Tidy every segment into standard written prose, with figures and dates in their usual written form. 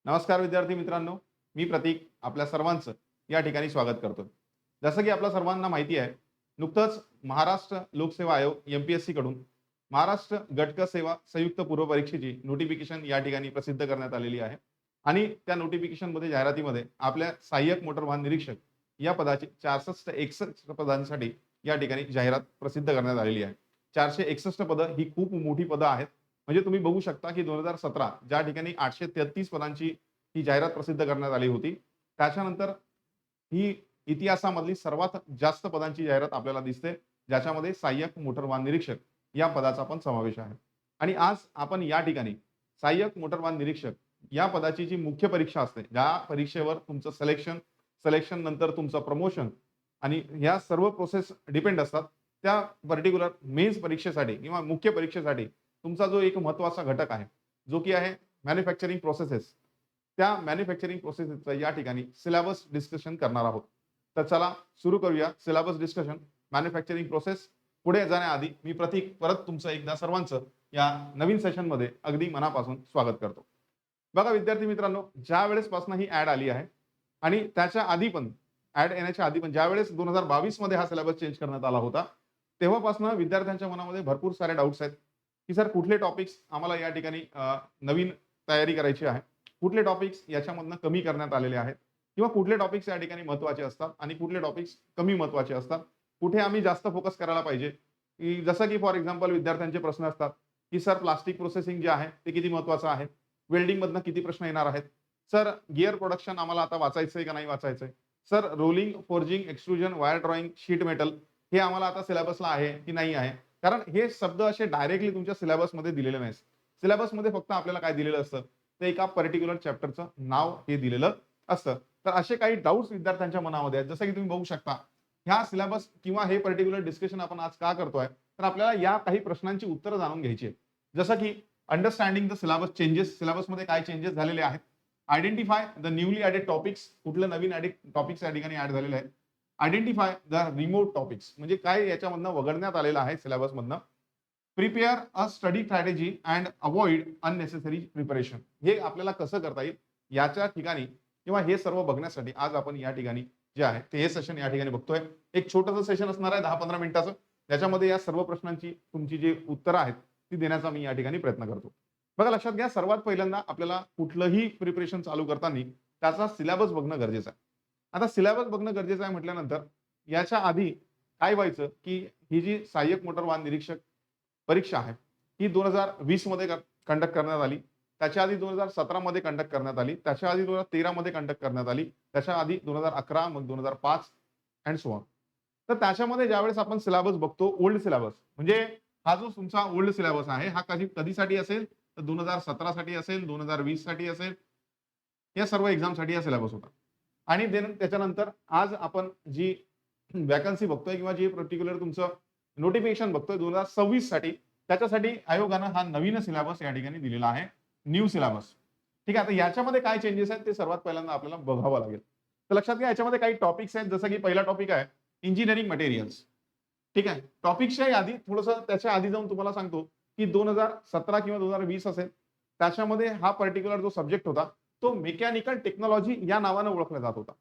नमस्कार विद्यार्थी मित्रांनो, मी प्रतीक आपल्या सर्वांचं या ठिकाणी स्वागत करतो. जसं की आपल्या सर्वांना माहिती आहे, नुकतंच महाराष्ट्र लोकसेवा आयोग एमपीएससी कडून महाराष्ट्र गटक सेवा संयुक्त पूर्व परीक्षेची नोटिफिकेशन या ठिकाणी प्रसिद्ध करण्यात आलेली आहे. आणि त्या नोटिफिकेशन मध्ये जाहिरातीमध्ये आपल्या सहाय्यक मोटर वाहन निरीक्षक या पदाची 461 पदांसाठी या ठिकाणी जाहिरात प्रसिद्ध करण्यात आलेली आहे. 461 पदं ही खूप मोठी पदं आहेत. म्हणजे तुम्ही बघू शकता की 2017 ज्या ठिकाणी 833 पदांची ही जाहिरात प्रसिद्ध करण्यात आली होती, त्याच्यानंतर ही इतिहासामधली सर्वात जास्त पदांची जाहिरात आपल्याला दिसते, ज्याच्यामध्ये सहाय्यक मोटर वाहन निरीक्षक या पदाचा पण समावेश आहे. आणि आज आपण या ठिकाणी सहाय्यक मोटर वाहन निरीक्षक या पदाची जी मुख्य परीक्षा असते, ज्या परीक्षेवर तुमचं सिलेक्शन, सिलेक्शन नंतर तुमचं प्रमोशन आणि ह्या सर्व प्रोसेस डिपेंड असतात, त्या पर्टिक्युलर मेन्स परीक्षेसाठी किंवा मुख्य परीक्षेसाठी तुमचा जो एक महत्त्वाचा घटक आहे, जो की आहे मॅन्युफॅक्चरिंग प्रोसेसेस. त्या मॅन्युफॅक्चरिंग प्रोसेसेसचं या ठिकाणी सिलेबस डिस्कशन करणार आहोत. तर चला सुरू करूया सिलेबस डिस्कशन. मॅन्युफॅक्चरिंग प्रोसेस पुढे जाण्याआधी मी प्रतीक परत तुमचं एकदा सर्वांचं या नवीन सेशनमध्ये अगदी मनापासून स्वागत करतो. बघा विद्यार्थी मित्रांनो, ज्या वेळेसपासून ही ॲड आली आहे आणि त्याच्या आधी पण ॲड येण्याच्या आधी पण ज्यावेळेस 2022 मध्ये हा सिलेबस चेंज करण्यात आला होता, तेव्हापासून विद्यार्थ्यांच्या मनामध्ये भरपूर सारे डाउट्स आहेत की सर कुठले टॉपिक्स आम्हाला या ठिकाणी नवीन तयारी करायची आहे, कुठले टॉपिक्स याच्यामधनं कमी करण्यात आलेले आहेत किंवा कुठले टॉपिक्स या ठिकाणी महत्त्वाचे असतात आणि कुठले टॉपिक्स कमी महत्त्वाचे असतात, कुठे आम्ही जास्त फोकस करायला पाहिजे. की जसं की फॉर एक्झाम्पल विद्यार्थ्यांचे प्रश्न असतात की सर प्लास्टिक प्रोसेसिंग जे आहे ते किती महत्त्वाचं आहे, वेल्डिंग मधनं किती प्रश्न येणार आहेत, सर गिअर प्रोडक्शन आम्हाला आता वाचायचंय का नाही वाचायचंय, sir rolling, forging, extrusion, wire drawing, sheet metal हे आम्हाला आता सिलेबसला आहे की नाही आहे. कारण हे शब्द असे डायरेक्टली तुमच्या सिलेबसमध्ये दिलेले नाहीत. सिलेबसमध्ये फक्त आपल्याला काय दिलेलं असतं, ते एका पर्टिक्युलर चॅप्टरचं नाव हे दिलेलं असतं. तर असे काही डाउट्स विद्यार्थ्यांच्या मनामध्ये आहेत. जसं की तुम्ही बघू शकता, ह्या सिलेबस किंवा हे पर्टिक्युलर डिस्कशन आपण आज का करतोय, तर आपल्याला या काही प्रश्नांची उत्तरं जाणून घ्यायची आहेत. जसं की अंडरस्टँडिंग द सिलेबस चेंजेस, सिलेबसमध्ये काय चेंजेस झालेले आहेत, identify the newly added topics, कुठलं नवीन ॲडेड टॉपिक्स या ठिकाणी ॲड झालेले आहेत, आयडेंटिफाय द रिमोट टॉपिक्स म्हणजे काय याच्यामधनं वगळण्यात आलेलं आहे सिलेबसमधनं, prepare a study strategy and avoid unnecessary preparation. हे आपल्याला कसं करता येईल याच्या ठिकाणी किंवा हे सर्व बघण्यासाठी आज आपण या ठिकाणी जे आहे ते हे सेशन या ठिकाणी बघतोय. एक छोटंसं सेशन असणार आहे 10-15 मिनिटाचं, त्याच्यामध्ये या सर्व प्रश्नांची तुमची जी उत्तरं आहेत ती देण्याचा मी या ठिकाणी प्रयत्न करतो. बघा लक्षात घ्या, सर्वात पहिल्यांदा आपल्याला कुठलंही प्रिपरेशन चालू करताना त्याचा सिलेबस बघणं गरजेचं आहे. आता सिलेबस बघणं गरजेचं आहे म्हटल्यानंतर याच्या आधी काय व्हायचं की ही जी सहाय्यक मोटर वाहन निरीक्षक परीक्षा आहे ही 2020 मध्ये कंडक्ट करण्यात आली, त्याच्या आधी 2017 मध्ये कंडक्ट करण्यात आली, त्याच्या आधी 2013 मध्ये कंडक्ट करण्यात आली, त्याच्या आधी 2011, मग 2005 अँड सो ऑन. तर त्याच्यामध्ये ज्यावेळेस आपण सिलेबस बघतो, ओल्ड सिलेबस म्हणजे हा जो तुमचा ओल्ड सिलेबस आहे हा कधीसाठी असेल, तर 2017 साठी असेल, 2020 साठी असेल, या सर्व एक्झामसाठी हा सिलेबस होता. आणि त्याच्यानंतर आज आपण जी वॅकन्सी बघतोय किंवा जे पर्टिक्युलर तुमचं नोटिफिकेशन बघतोय 2026 साठी, त्याच्यासाठी आयोगानं हा नवीन सिलेबस या ठिकाणी दिलेला आहे, न्यू सिलेबस. ठीक आहे. आता याच्यामध्ये काय चेंजेस आहेत ते सर्वात पहिल्यांदा आपल्याला बघावं लागेल. तर लक्षात घ्या, याच्यामध्ये काही टॉपिक्स आहेत. जसं की पहिला टॉपिक आहे इंजिनिअरिंग मटेरियल्स. ठीक आहे. टॉपिकच्या आधी थोडंसं त्याच्या आधी जाऊन तुम्हाला सांगतो की 2017 किंवा 2020 असेल, त्याच्यामध्ये हा पर्टिक्युलर जो सब्जेक्ट होता तो मेकॅनिकल टेक्नॉलॉजी या नावाने ओळखला जात होता.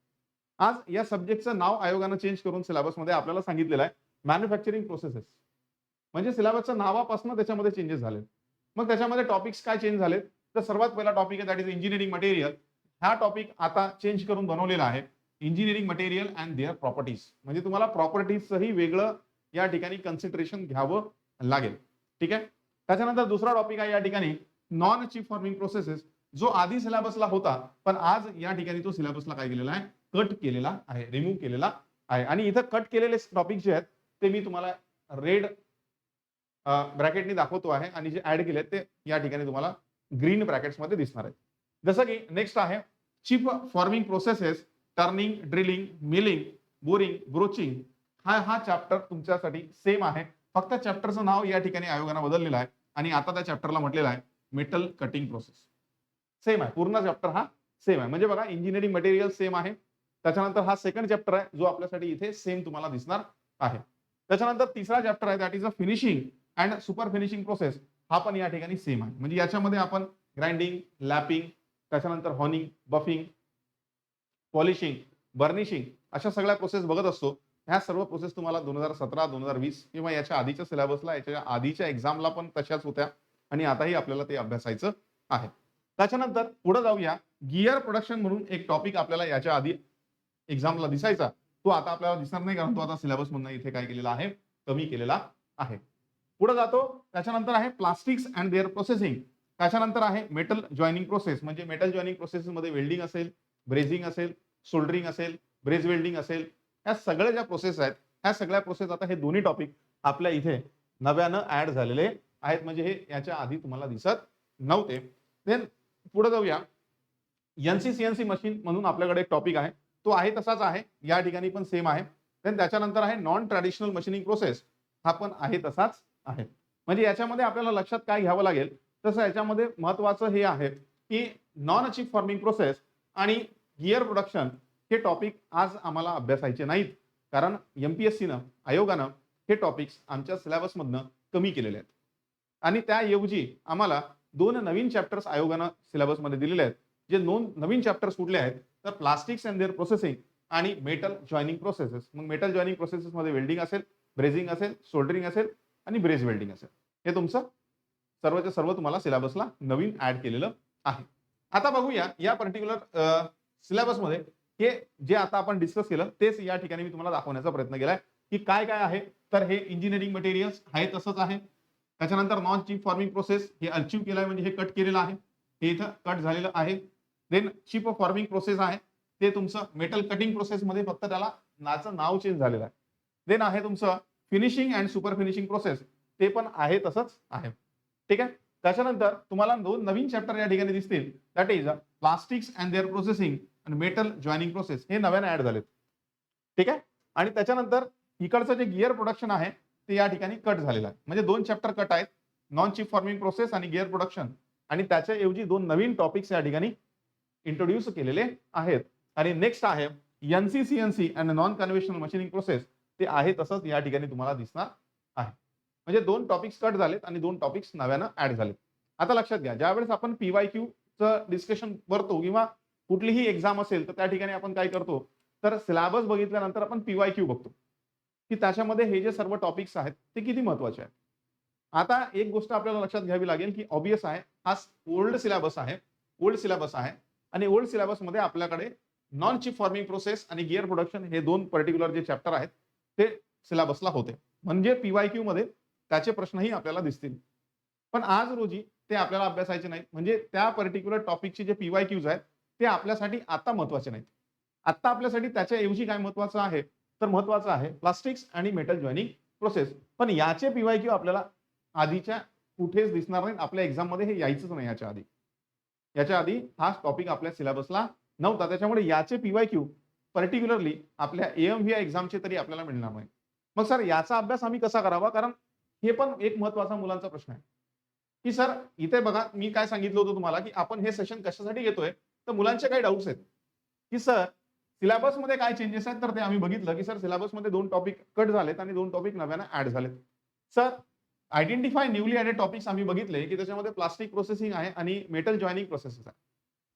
आज या सब्जेक्टचं नाव आयोगानं चेंज करून सिलेबसमध्ये आपल्याला सांगितलेलं आहे मॅन्युफॅक्चरिंग प्रोसेसेस. म्हणजे सिलेबसच्या नावापासून त्याच्यामध्ये चेंजेस झाले. मग त्याच्यामध्ये टॉपिक्स काय चेंज झालेत, तर सर्वात पहिला टॉपिक आहे दॅट इज इंजिनिअरिंग मटेरियल. हा टॉपिक आता चेंज करून बनवलेला आहे engineering material and their properties. म्हणजे तुम्हाला प्रॉपर्टीजचंही वेगळं या ठिकाणी कन्सिडरेशन घ्यावं लागेल. ठीक आहे. त्याच्यानंतर दुसरा टॉपिक आहे या ठिकाणी नॉन चिप फॉर्मिंग प्रोसेसेस, जो आधी सिलेबसला होता पण आज या ठिकाणी तो सिलेबसला काय केलेला आहे, कट केलेला आहे, रिमूव्ह केलेला आहे. आणि इथं कट केलेले टॉपिक जे आहेत ते मी तुम्हाला रेड ब्रॅकेटनी दाखवतो आहे आणि जे ऍड केले ते या ठिकाणी तुम्हाला ग्रीन ब्रॅकेट्स मध्ये दिसणार आहेत. जसं की नेक्स्ट आहे chip forming processes, turning, drilling, milling, boring, broaching. हा चॅप्टर तुमच्यासाठी सेम आहे, फक्त चॅप्टरचं नाव या ठिकाणी आयोगानं बदललेलं आहे आणि आता त्या चॅप्टरला म्हटलेलं आहे मेटल कटिंग प्रोसेस. सेम आहे, पूर्ण चॅप्टर हा सेम आहे. म्हणजे बघा इंजिनिअरिंग मटेरियल सेम आहे. त्याच्यानंतर हा सेकंड चॅप्टर आहे जो आपल्यासाठी इथे सेम तुम्हाला दिसणार आहे. त्याच्यानंतर तिसरा चॅप्टर आहे that is a finishing and super finishing process. हा पण या ठिकाणी सेम आहे. म्हणजे याच्यामध्ये आपण ग्राइंडिंग, लॅपिंग, त्याच्यानंतर हॉनिंग, बफिंग, पॉलिशिंग, बर्निशिंग अशा सगळ्या प्रोसेस बघत असतो. ह्या सर्व प्रोसेस तुम्हाला 2017, 2020 किंवा याच्या आधीच्या सिलेबसला, याच्या आधीच्या एक्झामला पण तशाच होत्या आणि आताही आपल्याला ते अभ्यासायचं आहे. त्याच्यानंतर पुढे जाऊया. गिअर प्रोडक्शन म्हणून एक टॉपिक आपल्याला याच्या आधी एक्झामला दिसायचा, तो आता आपल्याला दिसणार नाही, कारण तो आता सिलेबस मधून इथे काय केलेला आहे, कमी केलेला आहे. पुढे जातो. त्याच्यानंतर आहे प्लास्टिक्स अँड देअर प्रोसेसिंग. त्याच्यानंतर आहे मेटल जॉईनिंग प्रोसेस. म्हणजे मेटल जॉईनिंग प्रोसेस मध्ये वेल्डिंग असेल, ब्रेझिंग असेल, सोल्डरिंग असेल, ब्रेझ वेल्डिंग असेल, ह्या सगळ्या ज्या प्रोसेस आहेत, ह्या सगळ्या प्रोसेस आता हे दोन्ही टॉपिक आपल्या इथे नव्यानं ऍड झालेले आहेत. म्हणजे हे याच्या आधी तुम्हाला दिसत नव्हते. देन पुढे जाऊया. एनसीसीएनसी मशीन म्हणून आपल्याकडे एक टॉपिक आहे, तो आहे तसाच आहे, या ठिकाणी पण सेम आहे. देन त्याच्यानंतर आहे नॉन ट्रॅडिशनल मशीनिंग प्रोसेस, हा पण आहे तसाच आहे. म्हणजे याच्यामध्ये आपल्याला लक्षात काय घ्यावं लागेल, तसं याच्यामध्ये महत्वाचं हे आहे की नॉन चिप फॉर्मिंग प्रोसेस आणि गिअर प्रोडक्शन हे टॉपिक आज आम्हाला अभ्यासायचे नाहीत, कारण एमपीएससीनं, आयोगानं हे टॉपिक्स आमच्या सिलेबसमधनं कमी केलेले आहेत आणि त्याऐवजी आम्हाला 2 नवीन चॅप्टर्स आयोगानं सिलेबसमध्ये दिलेले आहेत. जे नवीन चॅप्टर्स कुठले आहेत, तर प्लास्टिक्स अँड देअर प्रोसेसिंग आणि मेटल जॉईनिंग प्रोसेसेस. मग मेटल जॉईनिंग प्रोसेसेस मध्ये वेल्डिंग असेल, ब्रेझिंग असेल, सोल्डरिंग असेल आणि ब्रेझ वेल्डिंग असेल. हे तुमचं सर्वच्या सर्व तुम्हाला सिलेबसला नवीन ऍड केलेलं आहे. आता बघूया या पर्टिक्युलर सिलेबसमध्ये हे जे आता आपण डिस्कस केलं तेच या ठिकाणी मी तुम्हाला दाखवण्याचा प्रयत्न केलाय की काय काय आहे. तर हे इंजिनिअरिंग मटेरियल्स आहे तसंच आहे. त्याच्यानंतर नॉन चिप फॉर्मिंग प्रोसेस हे अचीव्ह केलंय, म्हणजे हे कट केलेलं आहे, हे इथं कट झालेलं आहे. देन चिप फॉर्मिंग प्रोसेस आहे, ते तुमचं मेटल कटिंग प्रोसेस मध्ये फक्त त्याला नाव चेंज झालेलं आहे. देन आहे तुमचं finishing and super finishing process, ते पण आहे तसंच आहे. ठीक आहे. त्याच्यानंतर तुम्हाला 2 नवीन चॅप्टर या ठिकाणी दिसतील, that is plastics and their processing आणि मेटल जॉईनिंग प्रोसेस, हे नव्याने ऍड झालेत. ठीक आहे. आणि त्याच्यानंतर इकडचं जे गिअर प्रोडक्शन आहे ते या ठिकाणी कट झालेलं आहे. म्हणजे 2 चॅप्टर कट आहेत, नॉन चिप फॉर्मिंग प्रोसेस आणि गिअर प्रोडक्शन, आणि त्याच्याऐवजी 2 नवीन टॉपिक्स या ठिकाणी इंट्रोड्यूस केलेले आहेत. आणि नेक्स्ट आहे NC CNC and non conventional machining process, ते आहे तसंच या ठिकाणी तुम्हाला दिसणार आहे. म्हणजे 2 टॉपिक्स कट झालेत आणि 2 टॉपिक्स नव्यानं ऍड झालेत. आता लक्षात घ्या, ज्यावेळेस आपण पीवायक्यू चं डिस्कशन करतो किंवा कुठलीही एक्झाम असेल तर त्या ठिकाणी आपण काय करतो, तर सिलेबस बघितल्यानंतर आपण पीवायक्यू बघतो की त्याच्यामध्ये हे जे सर्व टॉपिक्स आहेत ते किती महत्वाचे आहेत. आता एक गोष्ट आपल्याला लक्षात घ्यावी लागेल की ऑब्वियस आहे, हा ओल्ड सिलेबस आहे आणि ओल्ड सिलेबस मध्ये आपल्याकडे नॉन चिप फॉर्मिंग प्रोसेस आणि गिअर प्रोडक्शन हे 2 पर्टिक्युलर जे चॅप्टर आहेत ते सिलेबसला होते. म्हणजे पीवायक्यू मध्ये त्याचे प्रश्नही आपल्याला दिसतील. पण आज रोजी ते आपल्याला अभ्यासायचे नाहीत. म्हणजे त्या पर्टिक्युलर टॉपिकचे जे पीवायक्यूज आहेत ते आपल्यासाठी आता महत्वाचे नाहीत. आता आपल्यासाठी त्याच्याऐवजी काय महत्वाचं आहे, तर महत्वाचं आहे प्लास्टिक्स आणि मेटल जॉईनिंग प्रोसेस. पण याचे पीवायक्यू आपल्याला आधीच्या कुठेच दिसणार नाहीत. आपल्या एक्झाम मध्ये हे यायचंच नाही. याच्या आधी हा टॉपिक आपल्या सिलेबसला नव्हता. त्याच्यामुळे याचे पीवायक्यू पर्टिक्युलरली आपल्या एएमव्ही एक्झामचे तरी आपल्याला मिळणार नाही. मग सर याचा अभ्यास आम्ही कसा करावा, कारण हे पण एक महत्वाचा मुलांचा प्रश्न आहे की सर इथे बघा, मी काय सांगितलं होतं तुम्हाला की आपण हे सेशन कशासाठी घेतोय, तर मुलांचे काही डाऊट्स आहेत की सर सिलेबस मध्ये काय चेंजेस आहेत. तर ते आम्ही बघितलं की सर सिलेबस मध्ये 2 टॉपिक कट झालेत आणि 2 टॉपिक नव्याने ऍड झालेत. Sir identify newly added topics आम्ही बघितले की त्याच्यामध्ये प्लास्टिक प्रोसेसिंग आहे आणि मेटल जॉईनिंग प्रोसेसेस आहे.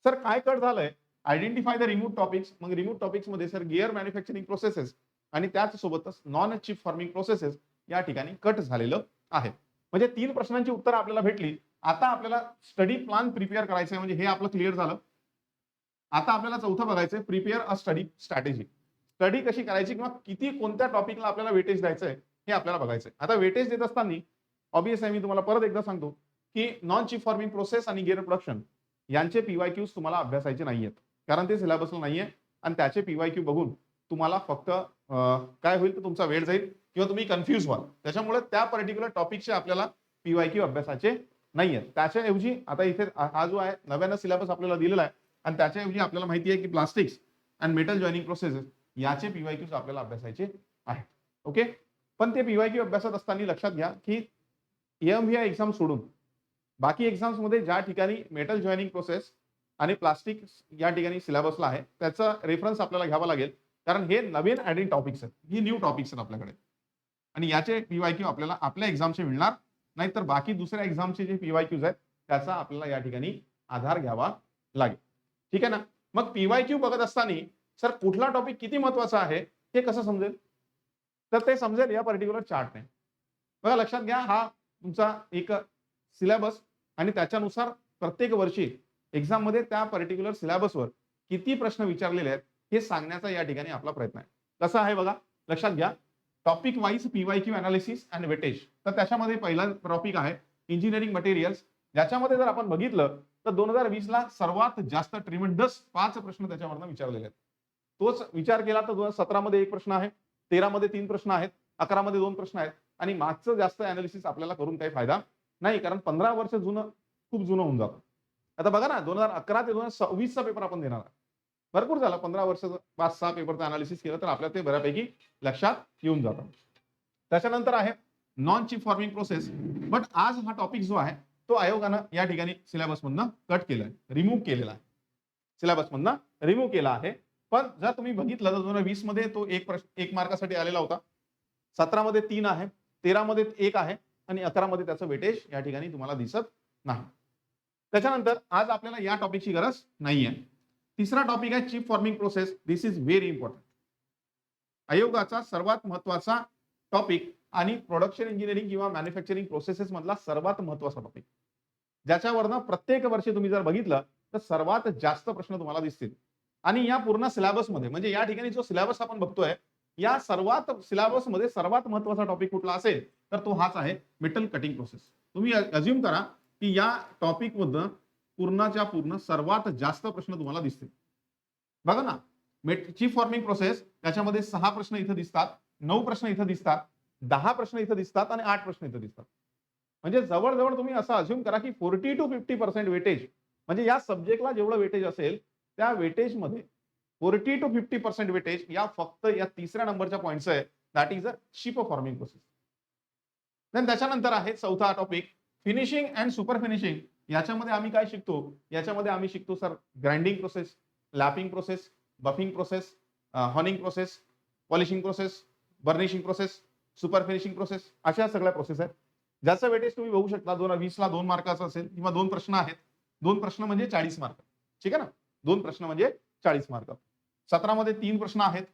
सर काय कट झालंय, आयडेंटिफाय द रिमूव्ह टॉपिक्स. मग रिमूव्ह टॉपिक्स मध्ये सर गिअर मॅन्युफॅक्चरिंग प्रोसेसेस आणि त्याच सोबतच नॉन चिप फॉर्मिंग प्रोसेसेस या ठिकाणी कट झालेलं आहे. म्हणजे 3 प्रश्नांची उत्तर आपल्याला भेटली. आता आपल्याला स्टडी प्लॅन प्रिपेअर करायचं आहे, म्हणजे हे आपलं क्लिअर झालं. आता आपल्याला चौथं बघायचंय, prepare a study strategy. Study कशी करायची किंवा किती कोणत्या टॉपिकला आपल्याला वेटेज द्यायचंय हे आपल्याला बघायचंय. आता वेटेज देत असताना ऑब्वियस आहे, मी तुम्हाला परत एकदा सांगतो की नॉन चिप फॉर्मिंग प्रोसेस आणि गिअर प्रोडक्शन यांचे पीवायक्यूज तुम्हाला अभ्यासायचे नाहीयेत, कारण ते सिलेबसला नाहीये आणि त्याचे पीवायक्यू बघून तुम्हाला फक्त काय होईल तर तुमचा वेळ जाईल किंवा तुम्ही कन्फ्युज व्हाल. त्याच्यामुळे त्या पर्टिक्युलर टॉपिकचे आपल्याला पीवायक्यू अभ्यासाचे नाहीयेत. त्याच्याऐवजी आता इथे हा जो आहे नव्यानं सिलेबस आपल्याला दिलेला आहे आणि त्याच्याऐवजी आपल्याला माहिती आहे की plastics and metal joining processes याचे पीवायक्यूज आपल्याला अभ्यासायचे आहेत. ओके. पण ते पीवायक्यू अभ्यासत असताना लक्षात घ्या की एएमव्ही एक्झाम सोडून बाकी एक्झाम्स मध्ये ज्या ठिकाणी मेटल जॉईनिंग प्रोसेस आणि प्लास्टिक या ठिकाणी सिलेबसला आहे त्याचा रेफरन्स आपल्याला घ्यावा लागेल, कारण हे नवीन ऍडिंग टॉपिक्स आहेत, ही न्यू टॉपिक्स आहेत आपल्याकडे आणि याचे पीवायक्यू आपल्याला आपल्या एक्झामचे मिळणार नाहीतर बाकी दुसऱ्या एक्झामचे जे पीवायक्यूज आहेत त्याचा आपल्याला या ठिकाणी आधार घ्यावा लागेल. ठीक आहे ना. मग पीवायक्यू बघत असताना सर कुठला टॉपिक किती महत्वाचा आहे हे कसं समजेल? तर ते समजेल या पर्टिक्युलर चार्टने. बघा लक्षात घ्या, हा तुमचा एक सिलेबस आणि त्याच्यानुसार प्रत्येक वर्षी एक्झाममध्ये त्या पर्टिक्युलर सिलेबसवर किती प्रश्न विचारलेले आहेत हे सांगण्याचा या ठिकाणी आपला प्रयत्न आहे. कसं आहे बघा, लक्षात घ्या. Topic wise PYQ analysis and weightage. तर त्याच्यामध्ये पहिला टॉपिक आहे इंजिनिअरिंग मटेरियल्स. ज्याच्यामध्ये जर आपण बघितलं तर 2020 ला सर्वात जास्त ट्रिमेंडस 5 प्रश्न त्याच्यावरनं विचारलेले आहेत. तोच विचार केला तर 2017 मध्ये 1 प्रश्न आहे, 13 मध्ये 3 प्रश्न आहेत, 11 मध्ये 2 प्रश्न आहेत आणि मागचं जास्त अनालिसिस आपल्याला करून काही फायदा नाही, कारण 15 वर्ष जुनं खूप जुनं होऊन जातं. आता बघा ना, 2011 ते 2026 चा पेपर आपण देणार आहे. भरपूर झाला 15 वर्षाचा 5-6 पेपरचं अनालिसिस केलं तर आपल्याला ते बऱ्यापैकी लक्षात येऊन जातं. त्याच्यानंतर आहे non chip forming process. But आज हा टॉपिक जो आहे तो आयोगानं या ठिकाणी सिलेबसमधनं कट केलाय, रिमूव्ह केलेला आहे. सिलेबसमधनं रिमूव्ह केला आहे. पण जर तुम्ही बघितलं तर 2020 मध्ये तो एक मार्कासाठी आलेला होता. 17 मध्ये 3 आहे, 13 मध्ये 1 आहे आणि 11 मध्ये त्याचं वेटेज या ठिकाणी तुम्हाला दिसत नाही. त्याच्यानंतर आज आपल्याला या टॉपिकची गरज नाहीये. तिसरा टॉपिक आहे chip forming process. This is very important. आयोगाचा सर्वात महत्वाचा टॉपिक आणि प्रोडक्शन इंजिनिअरिंग किंवा मॅन्युफॅक्चरिंग प्रोसेसेस मधला सर्वात महत्वाचा टॉपिक, ज्याच्यावरनं प्रत्येक वर्षी तुम्ही जर बघितलं तर सर्वात जास्त प्रश्न तुम्हाला दिसतील. आणि या पूर्ण सिलेबसमध्ये म्हणजे या ठिकाणी जो सिलेबस आपण बघतोय, या सर्वात सिलेबसमध्ये सर्वात महत्वाचा टॉपिक कुठला असेल तर तो हाच आहे मेटल कटिंग प्रोसेस. तुम्ही अज्युम करा की या टॉपिक मधनं पूर्णच्या पूर्ण सर्वात जास्त प्रश्न तुम्हाला दिसतील. बघा ना, चिप फॉर्मिंग प्रोसेस त्याच्यामध्ये 6 प्रश्न इथे दिसतात, 9 प्रश्न इथे दिसतात, 10 प्रश्न इथे दिसतात आणि 8 प्रश्न इथे दिसतात. म्हणजे जवळ तुम्ही असं अज्युम करा की 40 to 50% वेटेज, म्हणजे या सब्जेक्टला जेवढं वेटेज असेल त्या वेटेजमध्ये 40 to 50% वेटेज या फक्त या तिसऱ्या नंबरच्या पॉइंटचं आहे, that is a chip forming process. त्याच्यानंतर आहे चौथा topic finishing and super finishing. याच्यामध्ये आम्ही काय शिकतो? याच्यामध्ये आम्ही शिकतो sir grinding process, lapwing process, buffing process, honing process, polishing process, burnishing process, super finishing process, अशा सगळ्या प्रोसेस आहेत. ज्याचं वेटेज तुम्ही बघू शकता 2020 ला 2 मार्काचा असेल किंवा 2 प्रश्न आहेत. 2 प्रश्न म्हणजे 40 मार्क. ठीक आहे ना, 2 प्रश्न म्हणजे 40 मार्क. 17 मध्ये 3 प्रश्न आहेत,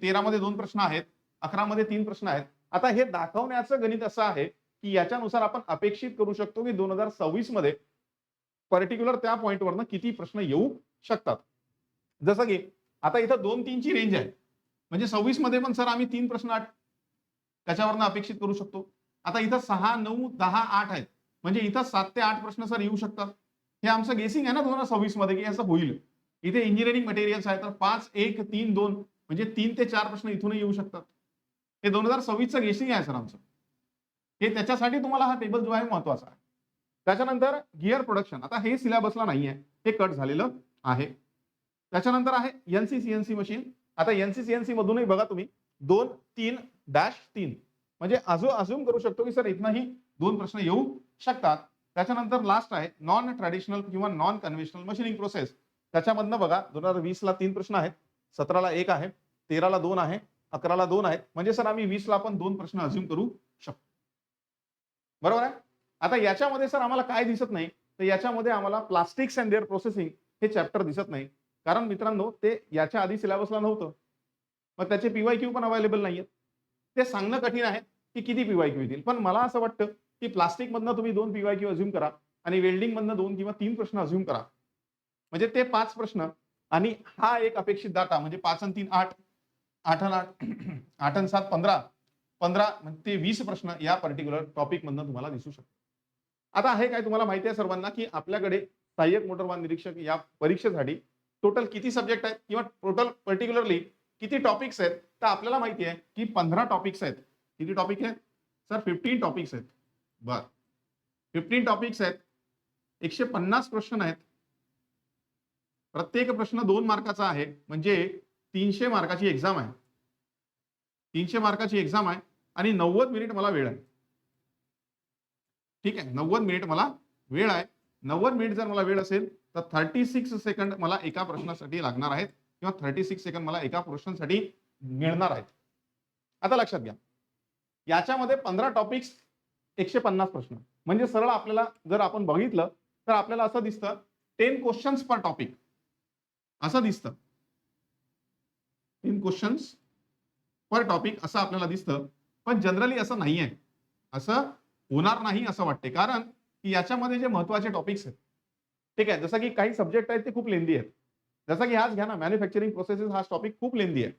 13 मध्ये 2 प्रश्न आहेत, 11 मध्ये 3 प्रश्न आहेत. आता हे दाखवण्याचं गणित असं आहे की याच्यानुसार आपण अपेक्षित करू शकतो की 2026 मध्ये पर्टिक्युलर त्या पॉइंटवरनं किती प्रश्न येऊ शकतात. जसं की आता इथं 2-3 ची रेंज आहे, म्हणजे 26 मध्ये पण सर आम्ही 3 प्रश्न त्याच्यावरनं अपेक्षित करू शकतो. आता इथं 6, 9, 10, 8 आहेत, म्हणजे इथं 7 ते 8 प्रश्न सर येऊ शकतात. हे आमचं गेसिंग आहे ना 2026 मध्ये की असं होईल. इथे इंजिनिअरिंग मटेरियल्स आहे तर 5, 1, 3, 2 म्हणजे 3 ते 4 प्रश्न इथूनही येऊ शकतात. हे 2026 चं गेसिंग आहे सर आमचं. हे त्याच्यासाठी तुम्हाला हा टेबल जो आहे महत्वाचा आहे. त्याच्यानंतर गिअर प्रोडक्शन, आता हे सिलेबसला नाहीये, हे कट झालेलं आहे. त्याच्यानंतर आहे एनसीसीएनसी मशीन. आता एनसीसीएनसी मधूनही बघा तुम्ही 2-3-3 म्हणजे अजून करू शकतो की सर इथनंही 2 प्रश्न येऊ शकतात. त्याच्यानंतर लास्ट आहे नॉन ट्रॅडिशनल किंवा नॉन कन्व्हेन्शनल मशीनिंग प्रोसेस. त्याच्यामधनं बघा 2020 ला 3 प्रश्न आहेत, 17 ला 1 आहे, 13 ला 2 आहे, 11 ला 2 आहेत, म्हणजे सर आम्ही 20 ला पण 2 प्रश्न अज्युम करू शकतो. बरोबर आहे. आता याच्यामध्ये सर आम्हाला काय दिसत नाही, तर याच्यामध्ये आम्हाला प्लास्टिक्स अँड देअर प्रोसेसिंग हे चॅप्टर दिसत नाही, कारण मित्रांनो ते याच्या आधी सिलेबसला नव्हतं. मग त्याचे पीवायक्यू पण अवेलेबल नाहीयेत. ते सांगणं कठीण आहे की किती पीवायक्यू येतील. पण मला असं वाटतं की प्लास्टिक मधनं तुम्ही 2 पीवायक्यू अज्युम करा आणि वेल्डिंग मधनं 2 किंवा 3 प्रश्न अज्युम करा. म्हणजे ते 5 प्रश्न आणि हा एक अपेक्षित डाटा म्हणजे 5 आणि 3 8, 8 आणि 8 8 आणि 7 15, 15 ते 20 प्रश्न या पर्टिक्युलर टॉपिक मधनं तुम्हाला दिसू शकतो. आता आहे काय तुम्हाला माहिती आहे सर्वांना की आपल्याकडे सहाय्यक मोटर वाहन निरीक्षक या परीक्षेसाठी टोटल किती सब्जेक्ट आहेत किंवा टोटल पर्टिक्युलरली किती टॉपिक्स आहेत, तर आपल्याला माहिती आहे की 15 टॉपिक्स आहेत. किती टॉपिक आहेत सर? 15 टॉपिक्स आहेत. बर, 15 टॉपिक्स आहेत, 150 प्रश्न आहेत. प्रत्येक प्रश्न 2 मार्काचा आहे, म्हणजे 300 मार्काची एक्झाम आहे. 300 मार्काची एक्झाम आहे आणि 90 मिनिट मला वेळ आहे. ठीक आहे, 90 मिनिट मला वेळ आहे. 90 मिनिट जर मला वेळ असेल तर 36 सेकंड मला एका प्रश्नासाठी लागणार आहेत किंवा 36 सेकंड मला एका प्रश्नासाठी मिळणार आहेत. आता लक्षात घ्या, याच्यामध्ये 15 टॉपिक्स, 150 प्रश्न, म्हणजे सरळ आपल्याला जर आपण बघितलं तर आपल्याला असं दिसतं 10 क्वेश्चन्स पर टॉपिक. असं दिसतं 3 क्वेश्चन्स पर टॉपिक असं आपल्याला दिसतं. पण जनरली असं नाही आहे. असं होणार नाही असं वाटते. कारण की याच्यामध्ये जे महत्त्वाचे टॉपिक्स आहेत, ठीक आहे. जसं की काही सब्जेक्ट आहेत ते खूप लेंदी आहेत. जसं की हाच घ्या ना, मॅन्युफॅक्चरिंग प्रोसेसेस हा टॉपिक खूप लेंदी आहे.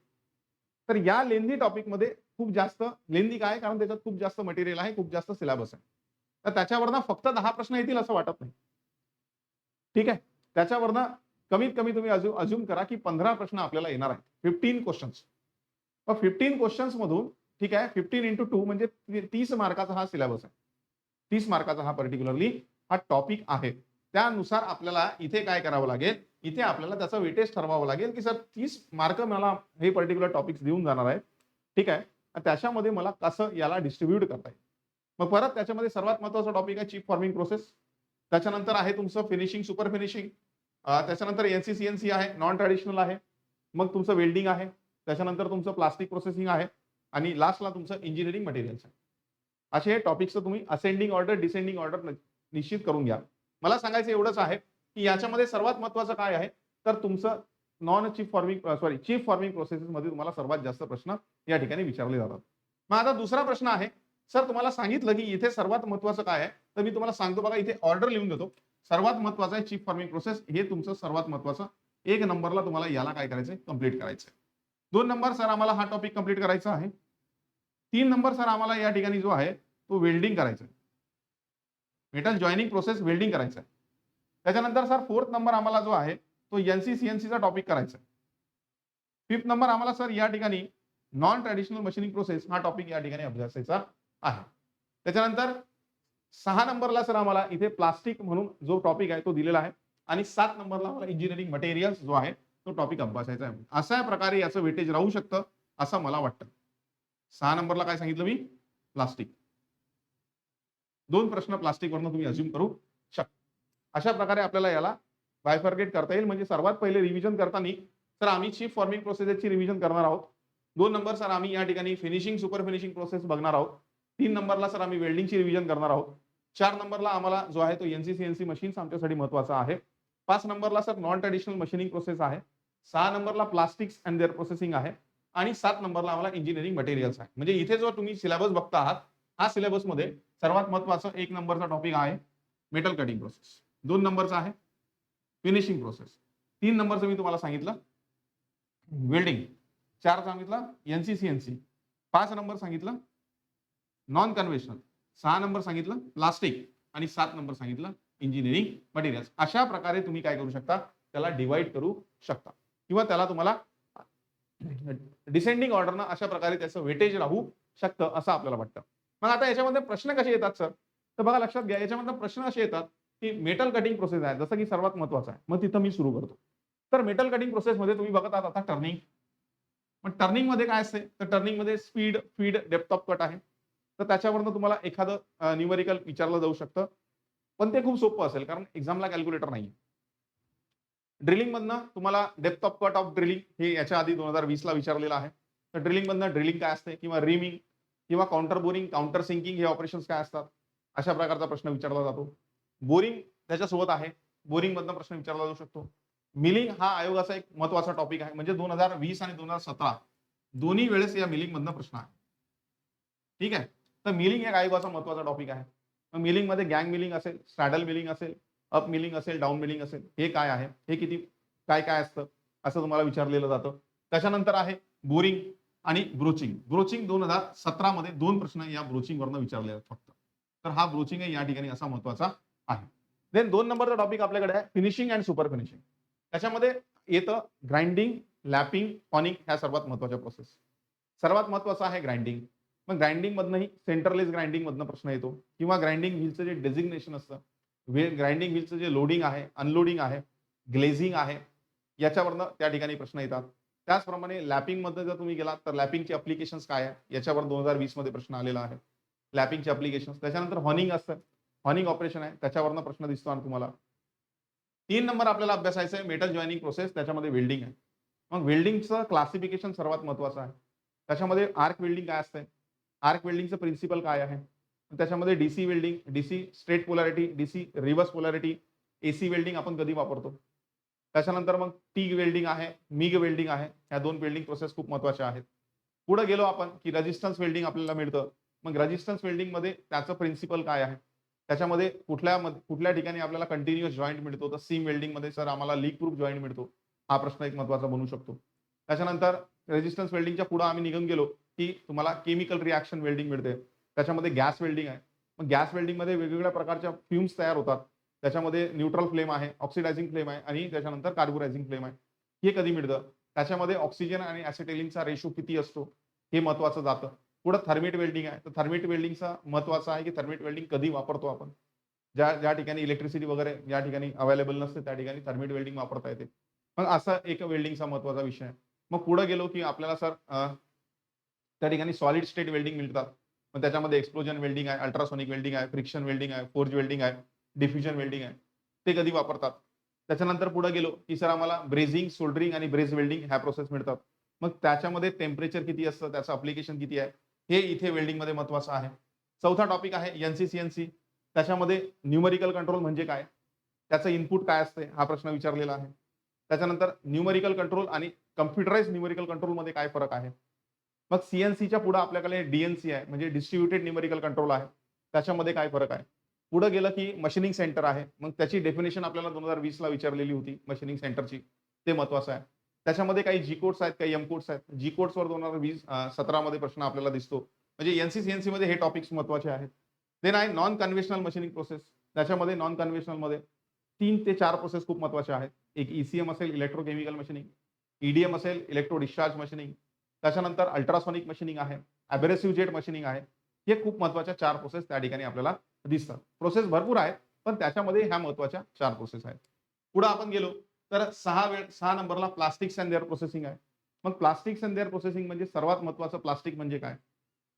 तर या लेंदी टॉपिकमध्ये खूप जास्त लेंदी काय? कारण त्याच्यात खूप जास्त मटेरियल आहे, खूप जास्त सिलेबस आहे. तर त्याच्यावरनं फक्त 10 प्रश्न येतील असं वाटत नाही. ठीक आहे. त्याच्यावरनं कमीत कमी तुम्ही अझ्युम करा की 15 प्रश्न आपल्याला येणार आहेत. 15 क्वेशन्स. मग 15 क्वेशन्स मधून ठीक आहे 15 इंटू 2 म्हणजे 30 मार्काचा हा सिलेबस आहे. 30 मार्काचा हा पर्टिक्युलरली हा टॉपिक आहे. त्यानुसार आपल्याला इथे काय करावं लागेल, इथे आपल्याला त्याचं वेटेज ठरवावं लागेल, की सर 30 मार्क मला हे पर्टिक्युलर टॉपिक्स देऊन जाणार आहे. ठीक आहे. त्याच्यामध्ये मला कसं याला डिस्ट्रिब्यूट करता येईल. मग परत त्याच्यामध्ये सर्वात महत्त्वाचा टॉपिक आहे चिप फॉर्मिंग प्रोसेस. त्याच्यानंतर आहे तुमचं फिनिशिंग, सुपर फिनिशिंग. त्याच्यानंतर एनसी-सीएनसी आहे, नॉन ट्रेडिशनल आहे. मग तुमचं वेल्डिंग आहे. त्याच्यानंतर तुमचं प्लास्टिक प्रोसेसिंग आहे आणि लास्टला तुमचं इंजिनिअरिंग मटेरियल्स आहे. असे हे टॉपिक्सचं तुम्ही असेंडिंग ऑर्डर, डिसेंडिंग ऑर्डर निश्चित करून घ्या. मला सांगायचं एवढंच आहे, की याच्यामध्ये सर्वात महत्त्वाचं काय आहे, तर तुमचं non chip forming chip forming प्रोसेसेसमध्ये तुम्हाला सर्वात जास्त प्रश्न या ठिकाणी विचारले जातात. मग आता दुसरा प्रश्न आहे, सर तुम्हाला सांगितलं, की इथे सर्वात महत्त्वाचं काय आहे? तर मी तुम्हाला सांगतो बघा इथे ऑर्डर लिहून देतो. सर्वात महत्त्वाचं आहे चीफ फॉर्मिंग प्रोसेस हे तुमचं सर्वात महत्त्वाचं. 1 नंबरला तुम्हाला याला काय करायचंय? कंप्लीट करायचंय. 2 नंबर सर आम्हाला हा टॉपिक कंप्लीट करायचा आहे. 3 नंबर सर आम्हाला या ठिकाणी जो आहे तो वेल्डिंग करायचा आहे. मेटल जॉइनिंग प्रोसेस वेल्डिंग करायचं आहे. त्याच्यानंतर सर 4th नंबर आम्हाला जो आहे तो एनसी-सीएनसीचा टॉपिक करायचा आहे. 5th नंबर आम्हाला सर या ठिकाणी नॉन ट्रेडिशनल मशीनिंग प्रोसेस हा टॉपिक या ठिकाणी अभ्यासायचा आहे. त्याच्यानंतर 6 नंबरला सर आम्हाला इथे प्लास्टिक म्हणून जो टॉपिक आहे तो दिलेला आहे आणि 7 नंबरला आम्हाला इंजिनिअरिंग मटेरियल्स जो आहे तो टॉपिक अभ्यासायचा आहे. अशा प्रकारे याचं वेटेज राहू शकतं असं मला वाटतं. 6 नंबरला काय सांगितलं मी? प्लास्टिक. 2 प्रश्न प्लास्टिकवरनं तुम्ही अझ्युम करू शकता. अशा प्रकारे आपल्याला याला बायफर्केट करता येईल. म्हणजे सर्वात पहिले रिव्हिजन करताना सर आम्ही चीफ फॉर्मिंग प्रोसेसची रिव्हिजन करणार आहोत. 2 नंबर सर आम्ही या ठिकाणी फिनिशिंग, सुपर फिनिशिंग प्रोसेस बघणार आहोत. 3 नंबरला सर आम्ही वेल्डिंगची रिव्हिजन करणार आहोत. 4 नंबरला आम्हाला जो आहे तो एनसी-सीएनसी मशीन्स आमच्यासाठी महत्त्वाचा आहे. 5 नंबरला sir non traditional machining process आहे. 6 नंबरला प्लास्टिक्स अँड देअर प्रोसेसिंग आहे आणि 7 नंबरला आम्हाला इंजिनिअरिंग मटेरियल्स आहे. म्हणजे इथे जो तुम्ही सिलेबस बघता आहात, हा सिलेबसमध्ये सर्वात महत्त्वाचा 1 नंबरचा टॉपिक आहे मेटल कटिंग प्रोसेस. 2 नंबरचा आहे फिनिशिंग प्रोसेस. 3 नंबरचं मी तुम्हाला सांगितलं वेल्डिंग. 4 सांगितलं एनसी-सीएनसी. 5 नंबर सांगितलं नॉन कन्व्हेन्शनल. 6 नंबर सांगितलं प्लास्टिक आणि 7 नंबर सांगितलं इंजिनिअरिंग मटेरियल्स. अशा प्रकारे तुम्ही काय करू शकता? त्याला डिव्हाइड करू शकता किंवा त्याला तुम्हाला डिसेंडिंग ऑर्डरनं अशा प्रकारे त्याचं वेटेज राहू शकतं असं आपल्याला वाटतं. मग आता याच्यामध्ये प्रश्न कसे येतात सर? तर बघा लक्षात घ्या याच्यामधनं प्रश्न असे येतात, की मेटल कटिंग प्रोसेस आहे जसं की सर्वात महत्त्वाचं आहे. मग तिथं मी सुरू करतो. तर मेटल कटिंग प्रोसेसमध्ये तुम्ही बघत आहात आता टर्निंग. मग टर्निंगमध्ये काय असते? तर टर्निंगमध्ये speed, feed, depth of cut आहे. तर त्याच्यावरनं तुम्हाला एखादं न्यूमेरिकल विचारलं जाऊ शकतं. पण ते खूप सोपं असेल कारण एक्झामला कॅल्क्युलेटर नाहीये. ड्रिलिंगमधनं तुम्हाला depth of cut off drilling हे याच्या आधी 2020 ला विचारलेलं आहे. तर ड्रिलिंगमधनं ड्रिलिंग काय असते किंवा रिमिंग किंवा काउंटर बोरिंग, काउंटर सिंकिंग हे ऑपरेशन्स काय असतात? अशा प्रकारचा प्रश्न विचारला जातो. बोरिंग त्याच्यासोबत आहे. बोरिंगमधनं प्रश्न विचारला जाऊ शकतो. मिलिंग हा आयोगाचा एक महत्त्वाचा टॉपिक आहे. म्हणजे 2020 आणि 2017 दोन्ही वेळेस या मिलिंगमधनं प्रश्न आहे. ठीक आहे. तर मिलिंग एक आयोगाचा महत्त्वाचा टॉपिक आहे. मग मिलिंगमध्ये गँग मिलिंग असेल, स्ट्रॅडल मिलिंग असेल, अप मिलिंग असेल, डाउन मिलिंग असेल. हे काय आहे? हे किती काय असतं? असं तुम्हाला विचारलेलं जातं. त्याच्यानंतर आहे बोरिंग आणि ब्रोचिंग. ब्रोचिंग 2017 मध्ये 2 प्रश्न या ब्रोचिंगवरनं विचारले आहेत फक्त. तर हा ब्रोचिंग आहे या ठिकाणी असा महत्त्वाचा आहे. देन 2 नंबरचा टॉपिक आपल्याकडे आहे फिनिशिंग अँड सुपर फिनिशिंग. त्याच्यामध्ये येतं ग्राइंडिंग, लॅपिंग, पॉनिंग ह्या सर्वात महत्त्वाच्या प्रोसेस. सर्वात महत्त्वाचं आहे ग्राइंडिंग. मग ग्राइंडिंग मधनंही सेंटरलेस ग्राइंडिंग मधनं प्रश्न येतो किंवा ग्राइंडिंग व्हीलचं जे डेझिग्नेशन असतं, ग्राइंडिंग व्हीलचं जे लोडिंग आहे, अनलोडिंग आहे, ग्लेझिंग आहे, याच्यावरनं त्या ठिकाणी प्रश्न येतात. त्याचप्रमाणे लॅपिंग मध्ये जर तुम्ही गेलात तर लॅपिंगची ॲप्लिकेशन्स काय आहे? याच्यावर 2020 मध्ये प्रश्न आलेला आहे. लॅपिंगची ॲप्लिकेशन्स. त्याच्यानंतर हॉनिंग असतं. हॉनिंग ऑपरेशन आहे त्याच्यावरनं प्रश्न दिसतो आणि तुम्हाला 3 नंबर आपल्याला अभ्यासायचं आहे मेटल जॉइनिंग प्रोसेस त्याच्यामध्ये वेल्डिंग आहे. मग वेल्डिंगचं क्लासिफिकेशन सर्वात महत्त्वाचं आहे. त्याच्यामध्ये आर्क वेल्डिंग काय असते? आर्क वेल्डिंगचं प्रिन्सिपल काय आहे? त्याच्यामध्ये DC welding, DC straight polarity, DC reverse polarity, AC welding आपण कधी वापरतो? त्याच्यानंतर मग टीग वेल्डिंग आहे, मिग वेल्डिंग आहे. ह्या 2 वेल्डिंग प्रोसेस खूप महत्त्वाच्या आहेत. पुढे गेलो आपण, की रेझिस्टन्स वेल्डिंग आपल्याला मिळतं. मग रेझिस्टन्स वेल्डिंगमध्ये त्याचं प्रिन्सिपल काय आहे? त्याच्यामध्ये कुठल्या ठिकाणी आपल्याला कंटिन्युअस जॉइंट मिळतो, तर सीम वेल्डिंगमध्ये सर आम्हाला लीक प्रूफ जॉइंट मिळतो. हा प्रश्न एक महत्त्वाचा बनू शकतो. त्याच्यानंतर रेझिस्टन्स वेल्डिंगच्या पुढे आम्ही निघून गेलो, की तुम्हाला केमिकल रिएक्शन वेल्डिंग मिळते. त्याच्यामध्ये गॅस वेल्डिंग आहे. मग गॅस वेल्डिंगमध्ये वेगवेगळ्या प्रकारच्या फ्यूम्स तयार होतात. त्याच्यामध्ये न्यूट्रल फ्लेम आहे, ऑक्सिडायझिंग फ्लेम आहे आणि त्याच्यानंतर कार्बोरायझिंग फ्लेम आहे. हे कधी मिळतं? त्याच्यामध्ये ऑक्सिजन आणि ॲसिटिलीनचा रेशो किती असतो? हे महत्त्वाचं जातं. पुढे थर्मिट वेल्डिंग आहे. तर थर्मिट वेल्डिंगचा महत्त्वाचं आहे, की थर्मिट वेल्डिंग कधी वापरतो आपण? ज्या ज्या ठिकाणी इलेक्ट्रिसिटी वगैरे ज्या ठिकाणी अवेलेबल नसते त्या ठिकाणी थर्मिट वेल्डिंग वापरता येते. मग असा एक वेल्डिंगचा महत्त्वाचा विषय आहे. मग पुढे गेलो, की आपल्याला सर त्या ठिकाणी सॉलिड स्टेट वेल्डिंग मिळतात. मग त्याच्यामध्ये एक्सप्लोजन वेल्डिंग आहे, अल्ट्रासोनिक वेल्डिंग आहे, फ्रिक्शन वेल्डिंग आहे, फोर्ज वेल्डिंग आहे, डिफ्युजन वेल्डिंग आहे. ते कधी वापरतात. त्याच्यानंतर पुढे गेलो, की सर आम्हाला ब्रेझिंग, सोल्डरिंग आणि ब्रेझ वेल्डिंग ह्या प्रोसेस मिळतात. मग त्याच्यामध्ये टेम्परेचर किती असतं, त्याचं ॲप्लिकेशन किती आहे, हे इथे वेल्डिंगमध्ये महत्त्वाचं आहे. चौथा टॉपिक आहे एन-सी-सी-एन-सी. त्याच्यामध्ये न्यूमेरिकल कंट्रोल म्हणजे काय? त्याचं इनपुट काय असते? हा प्रश्न विचारलेला आहे. त्याच्यानंतर न्यूमेरिकल कंट्रोल आणि कॉम्प्युटराइज्ड न्यूमेरिकल कंट्रोलमध्ये काय फरक आहे? मग सी-एन-सीच्या पुढे आपल्याकडे डी-एन-सी आहे, म्हणजे डिस्ट्रिब्युटेड न्यूमेरिकल कंट्रोल आहे. त्याच्यामध्ये काय फरक आहे? पुढे गेलं की मशीनिंग सेंटर आहे. मग त्याची डेफिनिशन आपल्याला 2020 ला विचारलेली होती मशीनिंग सेंटरची. ते महत्त्वाचं आहे. त्याच्यामध्ये काही जी कोड्स आहेत, काही एम कोड्स आहेत. जी कोड्सवर 17 मध्ये प्रश्न आपल्याला दिसतो. म्हणजे एन-सी-सी-एन-सीमध्ये हे टॉपिक्स महत्त्वाचे आहेत. देन आहे नॉन कन्व्हेन्शनल मशीनिंग प्रोसेस. त्याच्यामध्ये नॉन कन्व्हेन्शनलमध्ये 3 ते 4 प्रोसेस खूप महत्त्वाच्या आहेत. एक ई असेल, इलेक्ट्रोकेमिकल मशीनिंग. ई असेल, इलेक्ट्रो डिस्चार्ज मशीनिंग. त्याच्यानंतर अल्ट्रासॉनिक मशीनिंग आहे, अब्रेसिव्ह जेट मशीनिंग आहे. हे खूप महत्त्वाच्या 4 प्रोसेस त्या ठिकाणी आपल्याला दिसतात. प्रोसेस भरपूर आहेत, पण त्याच्यामध्ये ह्या महत्त्वाच्या 4 प्रोसेस आहेत. पुढे आपण गेलो तर 6 नंबरला प्लास्टिक्स एंड देअर प्रोसेसिंग आहे. मग प्लास्टिक्स एंड देअर प्रोसेसिंग म्हणजे सर्वात महत्त्वाचं प्लास्टिक म्हणजे काय?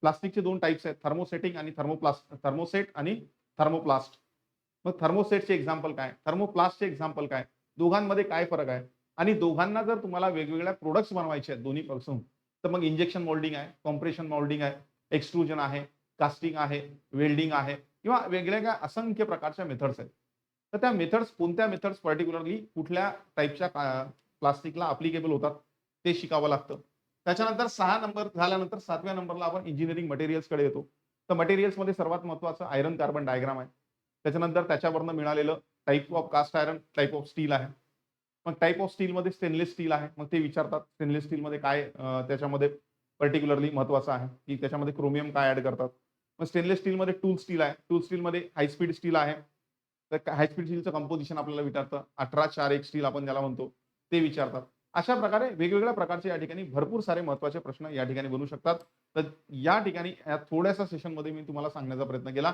प्लास्टिकचे 2 टाइप्स आहेत, थर्मोसेटिंग आणि थर्मोसेट आणि थर्मोप्लास्ट. मग थर्मोसेटचे एक्झाम्पल काय? थर्मोप्लास्टचे एक्झाम्पल काय? दोघांमध्ये काय फरक आहे? आणि दोघांना जर तुम्हाला वेगवेगळ्या प्रॉडक्ट्स बनवायचे आहेत दोन्हीपासून, तर मग इंजेक्शन मोल्डिंग आहे, कॉम्प्रेशन मोल्डिंग आहे, एक्सट्रुजन आहे, कास्टिंग आहे, वेल्डिंग आहे किंवा वेगवेगळ्या असंख्य प्रकारच्या मेथड्स आहेत. तर त्या मेथड्स कोणत्या मेथड्स पर्टिक्युलरली कुठल्या टाइपच्या प्लास्टिकला ॲप्लिकेबल होतात ते शिकावं लागतं. त्याच्यानंतर 6 नंबर झाल्यानंतर 7व्या नंबरला आपण इंजिनिअरिंग मटेरियल्सकडे येतो. तर मटेरियल्समध्ये सर्वात महत्त्वाचं आयर्न कार्बन डायग्राम आहे. त्याच्यानंतर त्याच्यावरनं मिळालेलं type of cast iron, type of steel आहे. मग टाइप ऑफ स्टीलमध्ये स्टेनलेस स्टील आहे. मग ते विचारतात स्टेनलेस स्टीलमध्ये काय त्याच्यामध्ये पर्टिक्युलरली महत्त्वाचं आहे, की त्याच्यामध्ये क्रोमियम काय ॲड करतात. मग स्टेनलेस स्टीलमध्ये टूल स्टील आहे. टूल स्टीलमध्ये हाय स्पीड स्टील आहे. तर हाय स्पीड स्टीलचं कंपोझिशन आपल्याला विचारतं. 18-4-1 स्टील आपण ज्याला म्हणतो, ते विचारतात. अशा प्रकारे वेगवेगळ्या प्रकारचे या ठिकाणी भरपूर सारे महत्त्वाचे प्रश्न या ठिकाणी बनू शकतात. तर या ठिकाणी या थोड्याशा सेशनमध्ये मी तुम्हाला सांगण्याचा प्रयत्न केला,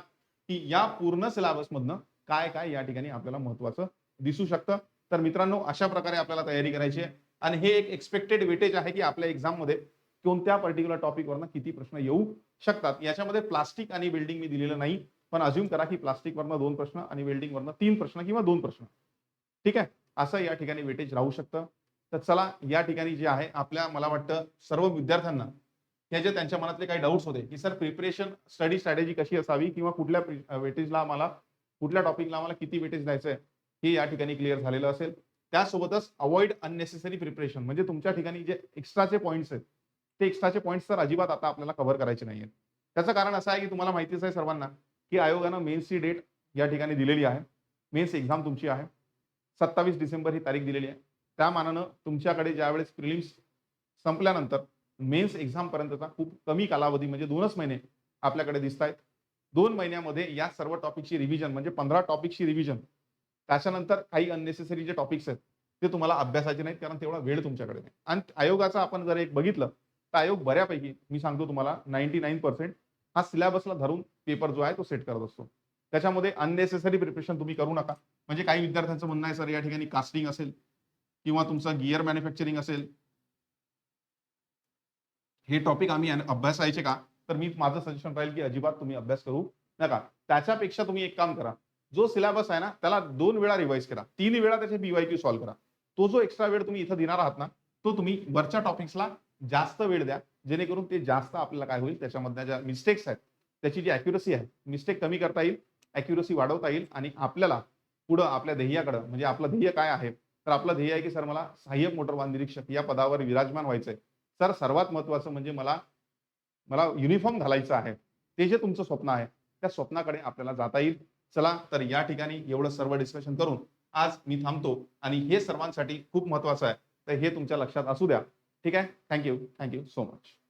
की या पूर्ण सिलेबसमधनं काय-काय या ठिकाणी आपल्याला महत्त्वाचं दिसू शकतं. तर मित्रांनो, अशा प्रकारे आपल्याला तयारी करायची आहे आणि हे एक एक्स्पेक्टेड वेटेज आहे, की आपल्या एक्झाममध्ये कोणत्या पर्टिक्युलर टॉपिकवरनं किती प्रश्न येऊ शकतात. याच्यामध्ये प्लास्टिक आणि वेल्डिंग मी दिलेलं नाही. पण अझ्युम करा, की प्लास्टिकवरनं 2 प्रश्न आणि वेल्डिंगवरनं 3 प्रश्न किंवा 2 प्रश्न. ठीक आहे? असं या ठिकाणी वेटेज राहू शकतं. तर चला या ठिकाणी जे आहे आपल्या मला वाटतं सर्व विद्यार्थ्यांना हे जे त्यांच्या मनातले काही डाउट्स होते, की सर प्रिपरेशन स्टडी स्ट्रॅटेजी कशी असावी किंवा कुठल्या वेटेजला आम्हाला कुठल्या टॉपिकला आम्हाला किती वेटेज द्यायचंय, हे या ठिकाणी क्लिअर झालेलं असेल. त्यासोबतच अव्हॉइड अननेसेसरी प्रिपरेशन म्हणजे तुमच्या ठिकाणी जे एक्स्ट्राचे पॉइंट्स आहेत, ते एक्स्ट्राचे पॉइंट्स तर अजिबात आता आपल्याला कव्हर करायचे नाहीयेत. त्याचं कारण असं आहे, की तुम्हाला माहितीच आहे सर्वांना, की आयोगानं मेन्सची डेट या ठिकाणी दिलेली आहे. मेन्स एक्झाम तुमची आहे. 27 डिसेंबर ही तारीख दिलेली आहे. त्या मानानं तुमच्याकडे ज्यावेळेस प्रिलिम्स संपल्यानंतर मेन्स एक्झामपर्यंतचा खूप कमी कालावधी म्हणजे 2च महिने आपल्याकडे दिसतायत. 2 महिन्यामध्ये या सर्व टॉपिकची रिव्हिजन म्हणजे 15 टॉपिकची रिव्हिजन. त्याच्यानंतर काही अननेसेसरी जे टॉपिक्स आहेत, ते तुम्हाला अभ्यासाचे नाहीत कारण तेवढा वेळ तुमच्याकडे नाही. आणि आयोगाचा आपण जर एक बघितलं, तर आयोग बऱ्यापैकी मी सांगतो तुम्हाला 99% हा सिलेबसला धरून पेपर जो आहे तो सेट करत असतो. त्याच्यामध्ये अननेसेसरी प्रिपरेशन तुम्ही करू नका. म्हणजे काही विद्यार्थ्यांचं म्हणणं आहे, सर या ठिकाणी कास्टिंग असेल किंवा तुमचं गिअर मॅन्युफॅक्चरिंग असेल, हे टॉपिक आम्ही अभ्यासायचे का? तर मी माझं सजेशन राहील, की अजिबात तुम्ही अभ्यास करू नका. त्याच्यापेक्षा तुम्ही एक काम करा. जो सिलेबस आहे ना, त्याला 2 वेळा रिवाईज करा. 3 वेळा त्याचे पी-वाय-क्यू सॉल्व्ह करा. तो जो एक्स्ट्रा वेळ तुम्ही इथं देणार आहात ना, तो तुम्ही वरच्या टॉपिक्सला जास्त वेळ द्या. जेणेकरून ते जास्त आपल्याला काय होईल, त्याच्यामधल्या ज्या मिस्टेक्स आहेत, त्याची जी ॲक्युरसी आहे, मिस्टेक कमी करता येईल, ॲक्युरसी वाढवता येईल आणि आपल्याला पुढं आपल्या ध्येयाकडं म्हणजे आपलं ध्येय काय आहे, तर आपलं ध्येय आहे की सर मला सहाय्यक मोटर वाहन निरीक्षक या पदावर विराजमान व्हायचंय. सर सर्वात महत्त्वाचं म्हणजे मला मला युनिफॉर्म घालायचा आहे. ते जे तुमचं स्वप्न आहे, त्या स्वप्नाकडे आपल्याला जाता येईल. चला तर या ठिकाणी एवढं सर्व डिस्कशन करून आज मी थांबतो आणि हे सर्वांसाठी खूप महत्त्वाचं आहे. तर हे तुमच्या लक्षात असू द्या. ठीक आहे. Thank you. Thank you so much.